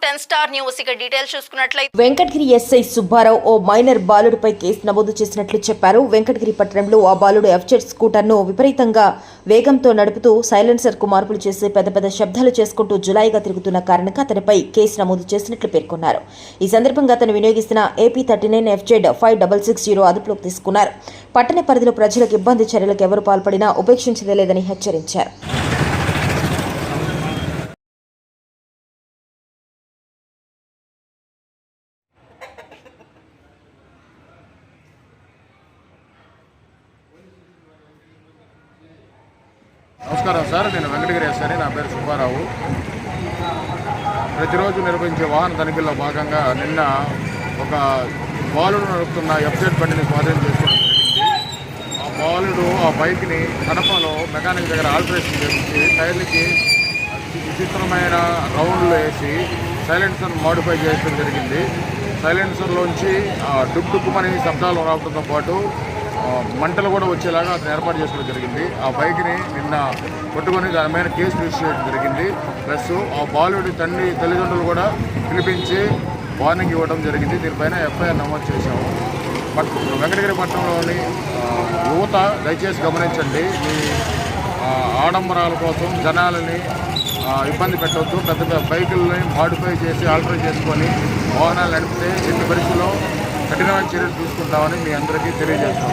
10 Star News ఇక details చూసుకున్నట్లయితే Venkatagiri SI Subbarao ఓ minor బాలుడిపై case నమోదు చేసినట్లు చెప్పారు. వెంకటగిరి పట్టణంలో ఆ బాలుడు ఎఫ్జెడ్ స్కూటర్ను విపరీతంగా వేగంతో నడుపుతూ సైలెన్సర్ కు మార్పులు చేసి పెద్ద పెద్ద శబ్దాలు చేసుకుంటూ జులాయిగా తిరుగుతున్న కారణంగా అతనిపై కేసు నమోదు చేసినట్లు పేర్కొన్నారు. ఈ సందర్భంగా అతను వినియోగిస్తున్న AP39 ఎఫ్జెడ్ 5660 అదుపులోకి తీసుకున్నారు. పట్టణ పరిధిలో ప్రజలకు ఇబ్బంది చర్యలకు ఎవరు పాల్పడినా ఉపేక్షించలేదని హెచ్చరించారు. నమస్కారం సార్, నేను వెంకటగిరి ఎస్ఐని. నా పేరు సుబ్బారావు. ప్రతిరోజు నిర్వహించే వాహన తనిఖీల్లో భాగంగా నిన్న ఒక బాలుడు నడుపుతున్న ఎఫ్జెడ్ బండిని స్వాధీనం చేసుకోవడం జరిగింది. ఆ బాలుడు ఆ బైక్ని కడపలో మెకానిక్ దగ్గర ఆల్టరేషన్ చేసి టైర్లకి విచిత్రమైన రౌండ్లు వేసి సైలెన్సర్ మోడిఫై చేయడం జరిగింది. సైలెన్సర్లోంచి డుక్కుమని శబ్దాలు రావడంతో పాటు మంటలు కూడా వచ్చేలాగా అతను ఏర్పాటు చేసుకోవడం జరిగింది. ఆ బైక్ని నిన్న కొట్టుకొని దాని మీద కేసు రిజిస్టర్ చేయడం జరిగింది. ప్లస్ ఆ బాలుడి తల్లిదండ్రులు కూడా పిలిపించి వార్నింగ్ ఇవ్వడం జరిగింది. దీనిపైన FIR నమోదు చేశాము. వెంకటగిరి పట్టణంలోని యువత దయచేసి గమనించండి. మీ ఆడంబరాల కోసం జనాలని ఇబ్బంది పెట్టవద్దు. పెద్ద పెద్ద బైకులని మాడిఫై చేసి ఆల్టరేట్ చేసుకొని వాహనాలు నడిపితే ఎన్ని పరిస్థితుల్లో కఠినమైన చర్యలు తీసుకుంటామని మీ అందరికీ తెలియజేస్తాం.